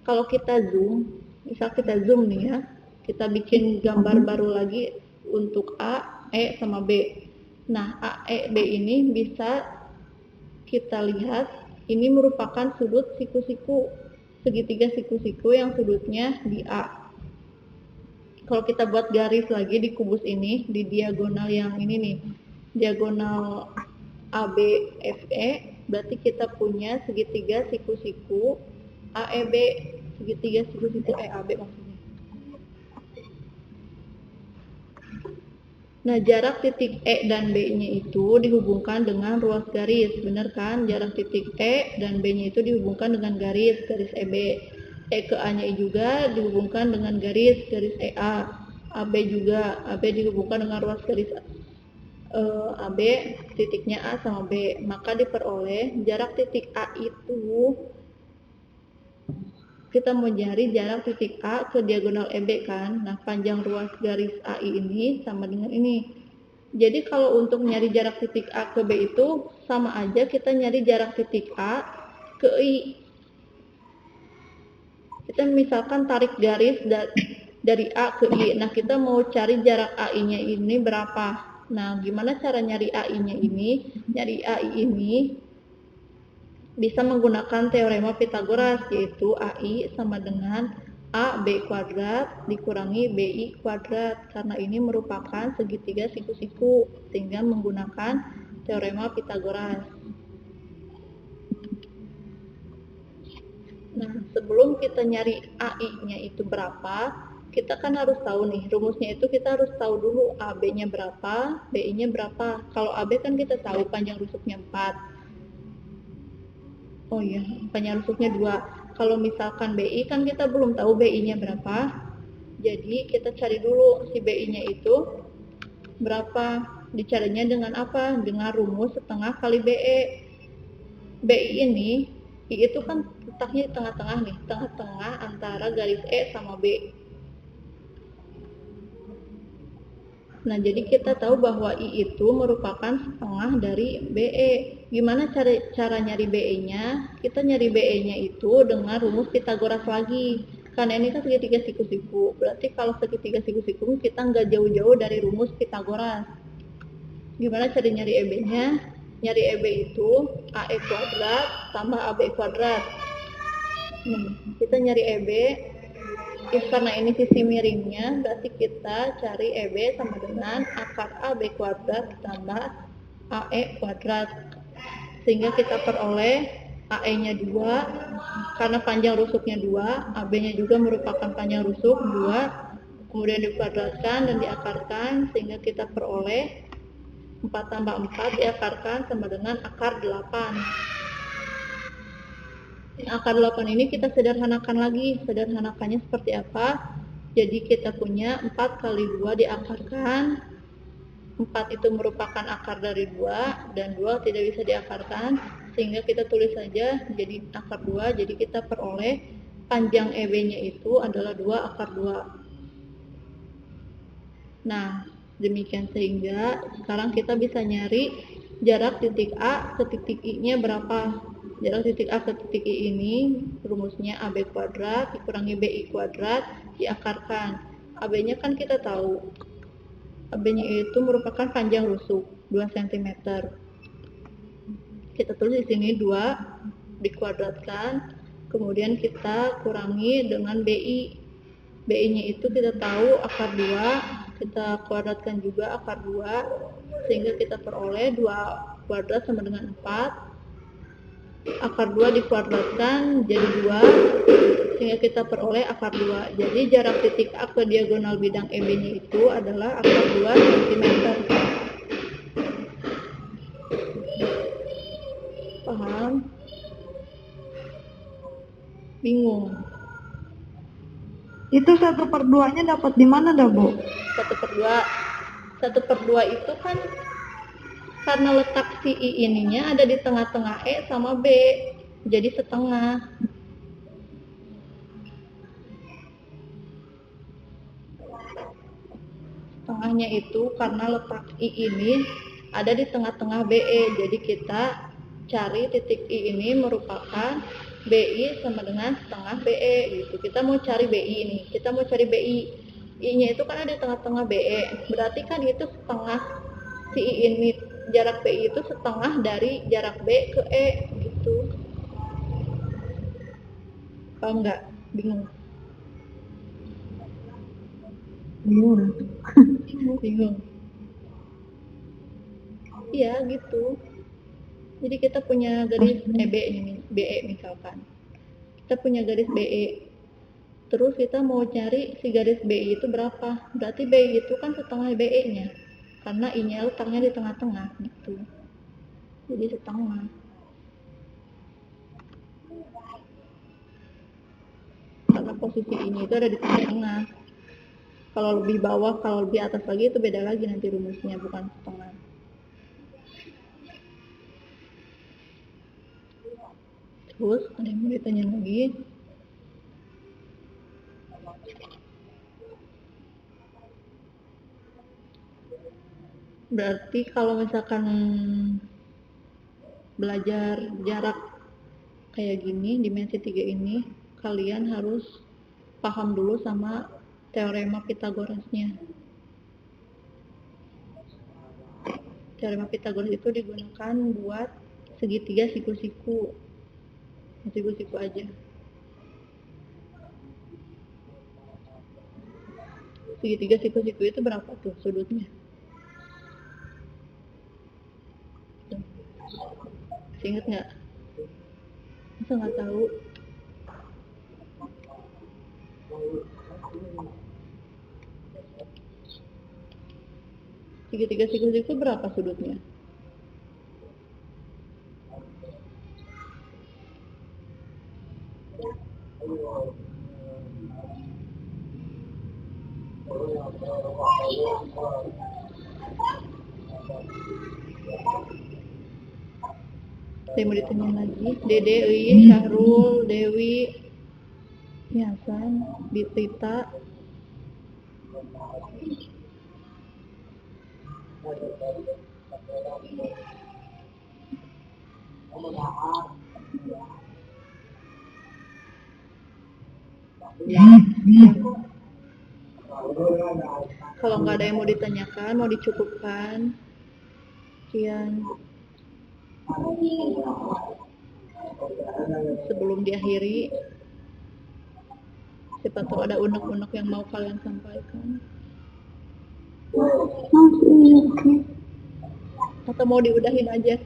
Kalau kita zoom, misal kita zoom nih ya, kita bikin gambar baru lagi untuk A, E, sama B. Nah, A, E, B ini bisa kita lihat, ini merupakan sudut siku-siku, segitiga siku-siku yang sudutnya di A. Kalau kita buat garis lagi di kubus ini, di diagonal yang ini nih, diagonal AB, FE, berarti kita punya segitiga siku-siku AEB, segitiga siku-siku EAB maksudnya. Nah, jarak titik E dan B-nya itu dihubungkan dengan ruas garis, bener kan? Jarak titik E dan B-nya itu dihubungkan dengan garis EB. E ke A-nya juga dihubungkan dengan garis EA. AB juga, AB dihubungkan dengan ruas garis AB, titiknya A sama B. Maka diperoleh jarak titik A itu, kita mau nyari jarak titik A ke diagonal EB kan. Nah, panjang ruas garis AI ini sama dengan ini. Jadi kalau untuk nyari jarak titik A ke B itu sama aja kita nyari jarak titik A ke I. Kita misalkan tarik garis dari A ke I. Nah, kita mau cari jarak AI-nya ini berapa. Nah, gimana cara nyari AI-nya ini? Nyari AI ini bisa menggunakan teorema Pythagoras, yaitu AI sama dengan AB kuadrat dikurangi BI kuadrat, karena ini merupakan segitiga siku-siku, sehingga menggunakan teorema Pythagoras. Nah, sebelum kita nyari AI-nya itu berapa, kita kan harus tahu nih, rumusnya itu kita harus tahu dulu AB-nya berapa, BI-nya berapa. Kalau AB kan kita tahu panjang rusuknya 4. Oh iya, panjang rusuknya 2. kalau misalkan BI kan kita belum tahu BI-nya berapa. Jadi kita cari dulu si BI-nya itu berapa. Dicarinya dengan apa? Dengan rumus setengah kali BE. BI ini, I itu kan letaknya di tengah-tengah nih, tengah-tengah antara garis E sama B. Nah, jadi kita tahu bahwa I itu merupakan setengah dari BE. Gimana cara nyari BE-nya? Kita nyari BE-nya itu dengan rumus Pitagoras lagi. Karena ini kan segitiga siku-siku. Berarti kalau segitiga siku-siku kita nggak jauh-jauh dari rumus Pitagoras. Gimana cara nyari EB-nya? Nyari EB itu AE kuadrat tambah AB kuadrat. Kita nyari EB. Karena ini sisi miringnya, berarti kita cari EB sama dengan akar AB kuadrat tambah AE kuadrat. Sehingga kita peroleh AE-nya 2, karena panjang rusuknya 2, AB-nya juga merupakan panjang rusuk 2, kemudian dikuadratkan dan diakarkan, sehingga kita peroleh 4 tambah 4 diakarkan sama dengan akar 8. Akar 8 ini kita sederhanakan lagi. Sederhanakannya seperti apa? Jadi kita punya 4 kali 2 diakarkan. 4 itu merupakan akar dari 2 dan 2 tidak bisa diakarkan, sehingga kita tulis saja jadi akar 2. Jadi kita peroleh panjang EB-nya itu adalah 2 akar 2. Nah, demikian sehingga sekarang kita bisa nyari jarak titik A ke titik I-nya berapa. Jarak titik A ke titik I ini rumusnya AB kuadrat dikurangi BI kuadrat diakarkan. AB-nya kan kita tahu. AB-nya itu merupakan panjang rusuk 2 cm. Kita tulis di sini 2 dikuadratkan, kemudian kita kurangi dengan BI. BI-nya itu kita tahu akar 2, kita kuadratkan juga akar 2, sehingga kita peroleh 2 kuadrat sama dengan 4. Akar 2 dikuadratkan jadi 2, sehingga kita peroleh akar 2. Jadi jarak titik A ke diagonal bidang EB-nya itu adalah akar 2 cm. Paham? Bingung? Itu 1/2-nya dapat di mana dah, Bu? 1/2. 1/2 itu kan karena letak si I ininya ada di tengah-tengah E sama B, jadi setengah. Setengahnya itu karena letak I ini ada di tengah-tengah BE, jadi kita cari titik I ini merupakan BI sama dengan setengah BE gitu. Kita mau cari BI ini, kita mau cari BI. I-nya itu kan ada di tengah-tengah BE, berarti kan itu setengah si I ini, jarak BI itu setengah dari jarak B ke E gitu. Paham nggak? Bingung? Bingung. Iya gitu. Jadi kita punya garis BE misalkan. Kita punya garis BE. Terus kita mau cari si garis BI itu berapa? Berarti BI itu kan setengah BE-nya. Karena I-nya letaknya di tengah-tengah gitu. Jadi setengah. Karena posisi I-nya itu ada di tengah-tengah. Kalau lebih bawah, kalau lebih atas lagi itu beda lagi nanti rumusnya, bukan setengah. Terus ada yang mau ditanya lagi? Berarti kalau misalkan belajar jarak kayak gini, dimensi 3 ini, kalian harus paham dulu sama teorema Pitagorasnya. Teorema Pitagoras itu digunakan buat segitiga siku-siku. Siku-siku aja. Segitiga siku-siku itu berapa tuh sudutnya? Ingat nggak? Masa nggak tahu? Segitiga siku-siku berapa sudutnya? Saya mau ditanya lagi. Dede, Ii, Syahrul, Dewi, Hasan, Bitita. Kalau nggak ada yang mau ditanyakan, mau dicukupkan. Sekian. Sebelum diakhiri, siapa tahu ada unek-unek yang mau kalian sampaikan. Atau mau diudahin aja?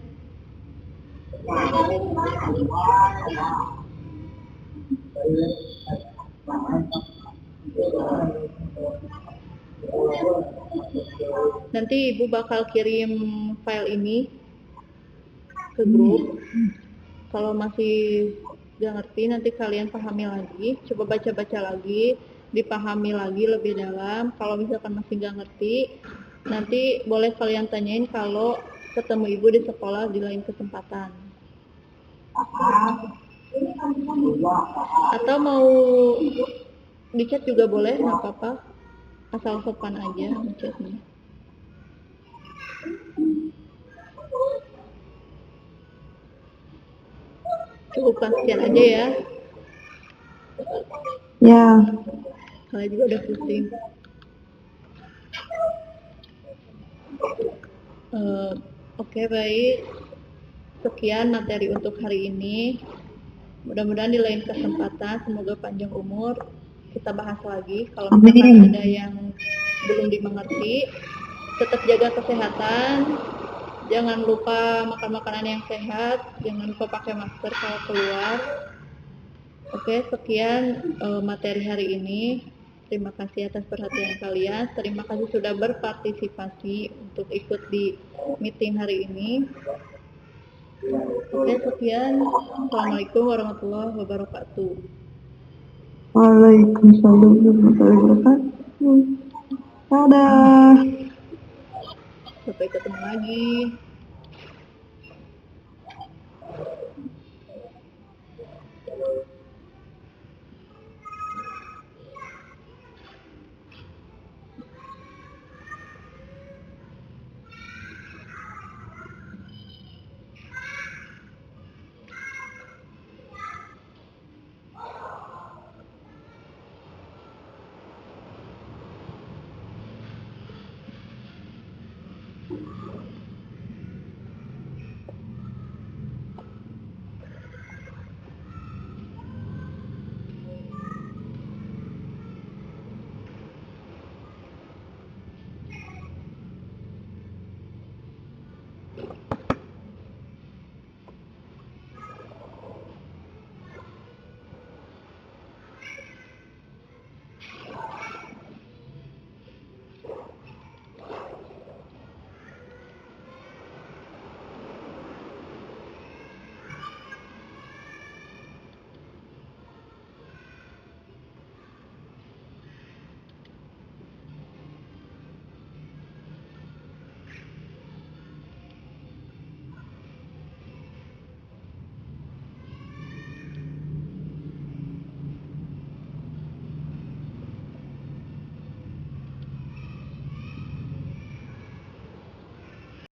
Nanti Ibu bakal kirim file ini ke grup. Kalau masih nggak ngerti, nanti kalian pahami lagi, coba baca-baca lagi, dipahami lagi lebih dalam. Kalau misalkan masih nggak ngerti, nanti boleh kalian tanyain kalau ketemu Ibu di sekolah di lain kesempatan. Atau mau di chat juga boleh, nggak apa-apa, asal sopan aja chatnya. Cukupkan sekian aja ya. Ya, Saya juga udah pusing. Oke, baik. Sekian materi untuk hari ini. Mudah-mudahan di lain kesempatan, semoga panjang umur, kita bahas lagi. Kalau misalkan ada yang belum dimengerti, tetap jaga kesehatan. Jangan lupa makan makanan yang sehat. Jangan lupa pakai masker kalau keluar. Oke, sekian materi hari ini. Terima kasih atas perhatian kalian. Terima kasih sudah berpartisipasi untuk ikut di meeting hari ini. Oke, sekian. Assalamualaikum warahmatullahi wabarakatuh. Waalaikumsalam warahmatullahi wabarakatuh. Dadah. Sampai ketemu lagi.